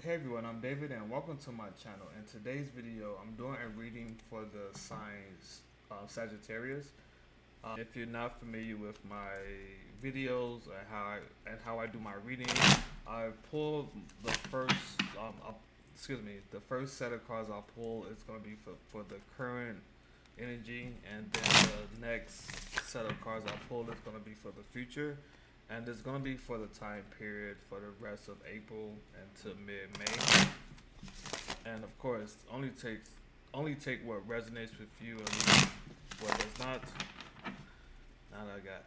Hey everyone, I'm David and welcome to my channel. In today's video, I'm doing a reading for the signs Sagittarius. If you're not familiar with my videos and how I do my reading, I pull the first the first set of cards I'll pull is going to be for the current energy, and then the next set of cards I pull is going to be for the future, and it's going to be for the time period for the rest of April until mid-May. And of course, only take what resonates with you and leave what does not. Now that I got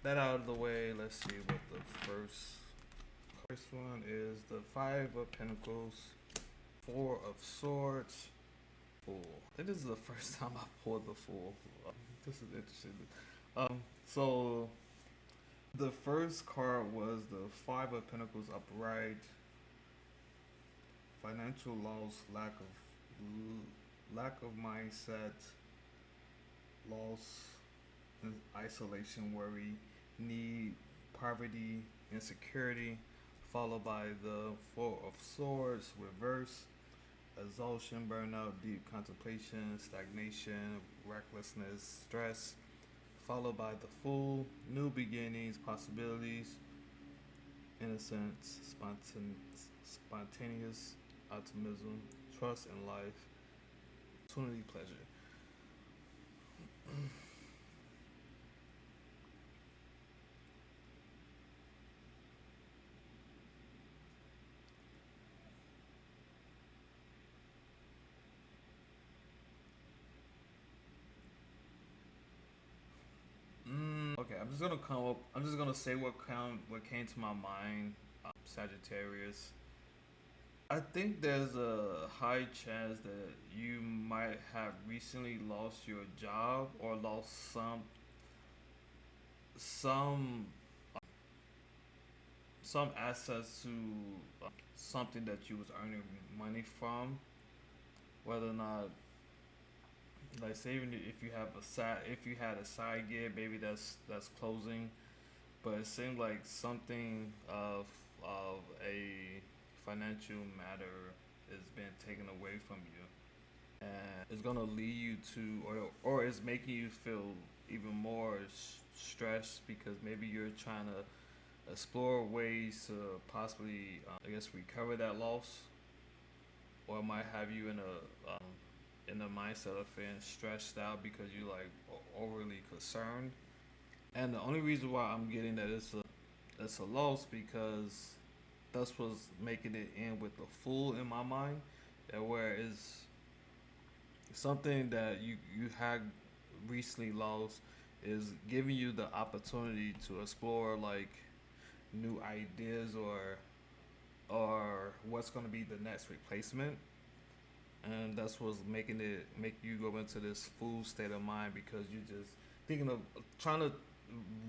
that out of the way, let's see what the first one is. The Five of Pentacles, Four of Swords, Fool. I think this is the first time I pulled the Fool. This is interesting. So the first card was the Five of Pentacles upright. Financial loss, lack of mindset, loss, isolation, worry, need, poverty, insecurity, followed by the Four of Swords, reverse, exhaustion, burnout, deep contemplation, stagnation, recklessness, stress, followed by the Fool, new beginnings, possibilities, innocence, spontaneous optimism, trust in life, opportunity, pleasure. Okay, I'm just gonna say what came to my mind. Sagittarius. I think there's a high chance that you might have recently lost your job or lost some some access to something that you was earning money from, whether or not, like, say, even if you have if you had a side gig, maybe that's closing, but it seemed like something of a financial matter is being taken away from you, and it's gonna lead you to, or it's making you feel even more stressed because maybe you're trying to explore ways to possibly, recover that loss, or it might have you in the mindset of feeling stressed out because you're like overly concerned. And the only reason why I'm getting that it's a loss because that's what's making it end with the Fool in my mind, and where is something that you had recently lost is giving you the opportunity to explore like new ideas or what's going to be the next replacement, and that's what's make you go into this Fool state of mind because you're just thinking of trying to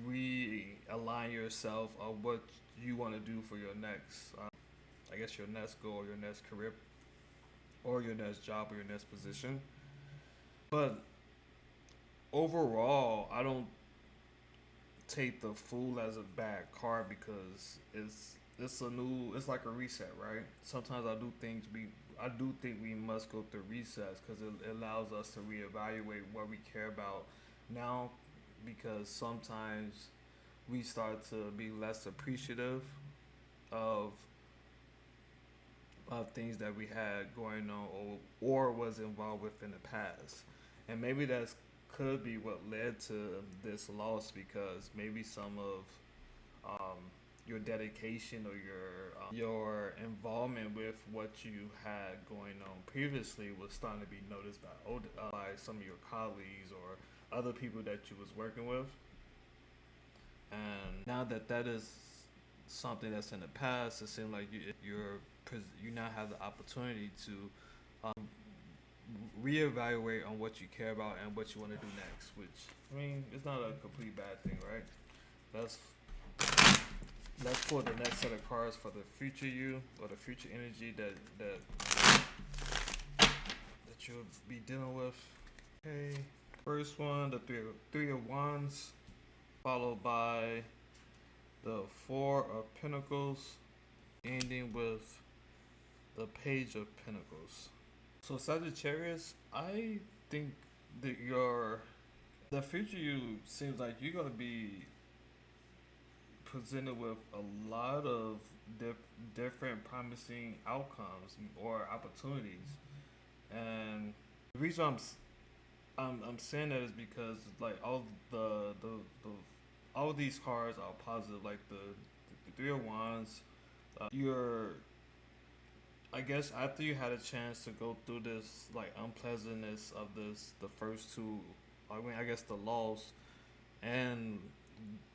realign yourself of what you want to do for your next, your next goal, your next career, or your next job, or your next position. But overall, I don't take the Fool as a bad card because it's like a reset, right? Sometimes I do think we must go through resets because it allows us to reevaluate what we care about now, because sometimes we start to be less appreciative of things that we had going on, or was involved with in the past, and maybe that's could be what led to this loss, because maybe some of your dedication or your involvement with what you had going on previously was starting to be noticed by some of your colleagues or other people that you was working with. And now that that is something that's in the past, it seems like you now have the opportunity to um, reevaluate on what you care about and what you want to do next. Which, I mean, it's not a complete bad thing, right? Let's let's pull the next set of cards for the future you, or the future energy that you'll be dealing with. Okay, first one, the three of Wands, followed by the Four of Pentacles, ending with the Page of Pentacles. So Sagittarius, I think that your the future you seems like you're gonna be presented with a lot of different promising outcomes or opportunities. And the reason I'm saying that is because like the all of these cards are positive. Like the Three of Wands, you're I guess after you had a chance to go through this like unpleasantness of this, the first two, I mean, I guess the loss and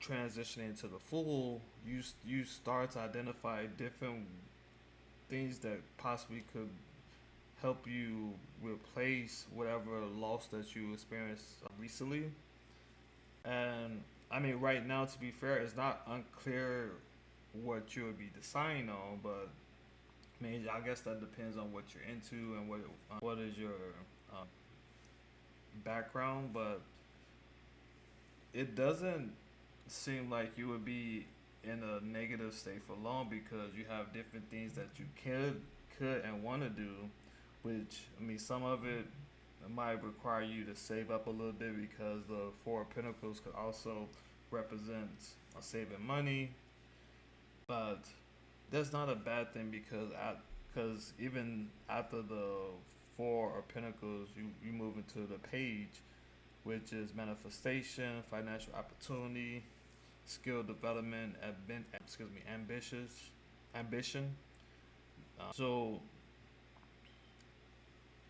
transitioning to the Fool, you start to identify different things that possibly could help you replace whatever loss that you experienced recently. And I mean, right now, to be fair, it's not unclear what you would be deciding on, but I mean, I guess that depends on what you're into and what is your um, background. But it doesn't seem like you would be in a negative state for long because you have different things that you could and want to do, which I mean, some of it might require you to save up a little bit because the Four of Pentacles could also represent saving money, but that's not a bad thing because even after the Four of Pentacles, you move into the Page, which is manifestation, financial opportunity, skill development, ambition. So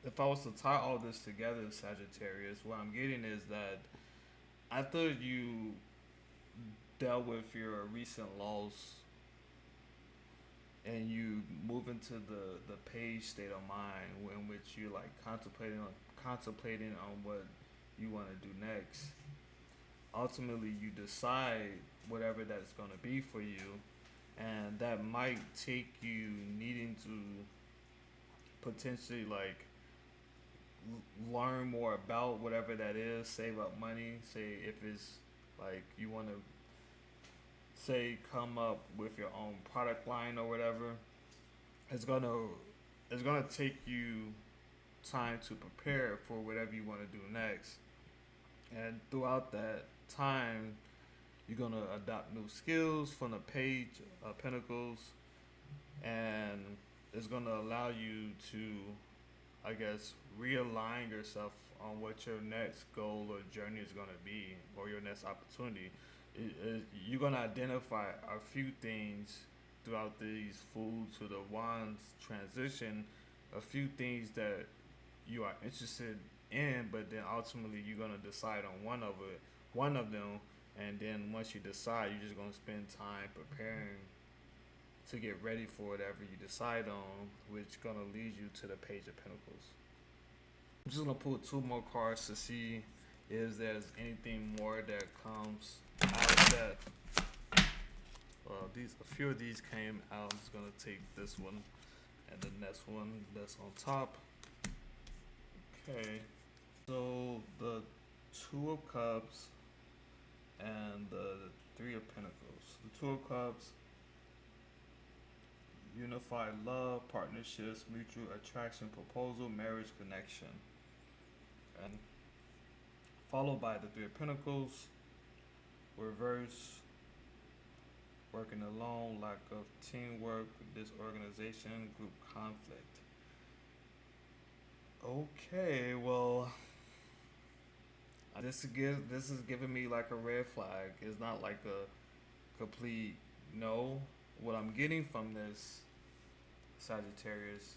if I was to tie all this together, Sagittarius, what I'm getting is that after you dealt with your recent loss and you move into the Page state of mind in which you like contemplating on what you want to do next, ultimately you decide whatever that's going to be for you, and that might take you needing to potentially like learn more about whatever that is, save up money, say if it's like you want to say come up with your own product line or whatever. It's gonna it's gonna take you time to prepare for whatever you want to do next, and throughout that time you're gonna adopt new skills from the Page of Pentacles, and it's gonna allow you to, I guess, realign yourself on what your next goal or journey is gonna be, or your next opportunity. You're gonna identify a few things throughout these Fool to the Wands transition, a few things that you are interested in, but then ultimately you're gonna decide on one of them, and then once you decide, you're just gonna spend time preparing to get ready for whatever you decide on, which gonna lead you to the Page of Pentacles. I'm just gonna pull two more cards to see if there's anything more that comes out of that. A few of these came out. I'm just gonna take this one and the next one that's on top. Okay, so the Two of Cups and the Three of Pentacles. The Two of Cups, unified love, partnerships, mutual attraction, proposal, marriage, connection, and followed by the Three of Pentacles, reverse, working alone, lack of teamwork, disorganization, group conflict. Okay, well, this is giving me like a red flag. It's not like a complete no. What I'm getting from this, Sagittarius,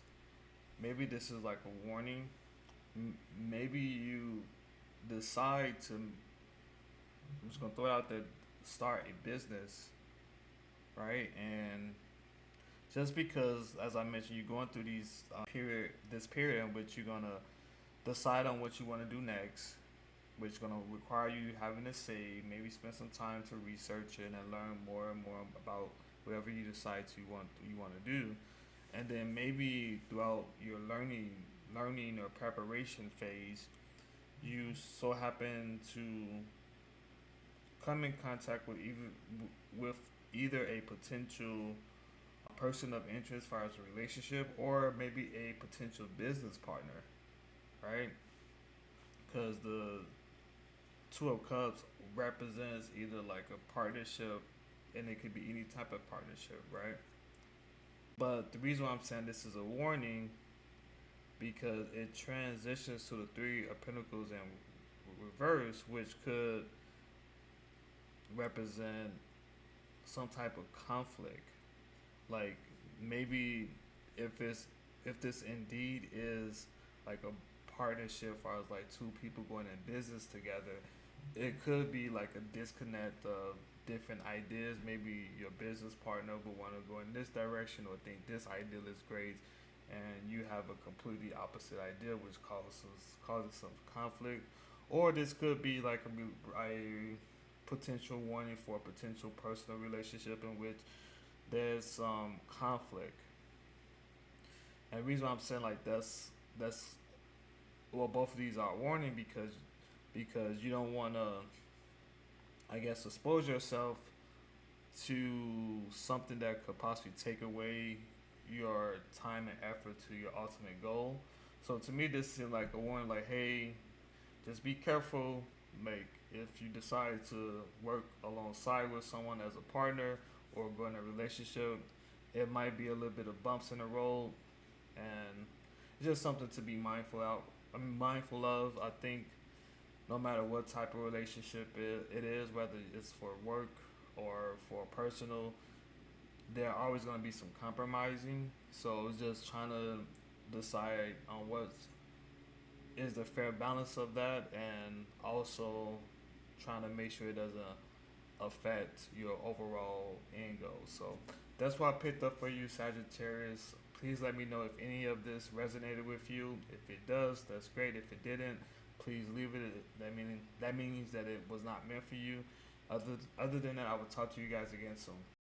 maybe this is like a warning. Maybe you decide to. I'm just gonna throw it out there. Start a business, right? And just because, as I mentioned, you're going through this period in which you're gonna decide on what you want to do next, which is gonna require you having to save, maybe spend some time to research it and learn more and more about whatever you decide you want to do, and then maybe throughout your learning or preparation phase, you so happen to come in contact with either a potential person of interest as far as a relationship, or maybe a potential business partner, right? Because the Two of Cups represents either like a partnership, and it could be any type of partnership, right? But the reason why I'm saying this is a warning because it transitions to the Three of Pentacles in reverse, which could represent some type of conflict. Like maybe if it's if this indeed is like a partnership, as far as like two people going in business together, it could be like a disconnect of different ideas. Maybe your business partner will want to go in this direction or think this ideal is great, and you have a completely opposite idea, which causes some conflict. Or this could be like a potential warning for a potential personal relationship in which there's some conflict. And the reason why I'm saying like that's well, both of these are warning because you don't want to, I guess, expose yourself to something that could possibly take away your time and effort to your ultimate goal. So to me, this is like a warning, like, hey, just be careful. Like, if you decide to work alongside with someone as a partner or go in a relationship, it might be a little bit of bumps in the road, and it's just something to be mindful of. I think no matter what type of relationship it is, whether it's for work or for personal, there are always going to be some compromising. So it's just trying to decide on what is the fair balance of that, and also trying to make sure it doesn't affect your overall end goal. So that's what I picked up for you, Sagittarius. Please let me know if any of this resonated with you. If it does, that's great. If it didn't, please leave it. That means that it was not meant for you. Other than that, I will talk to you guys again soon.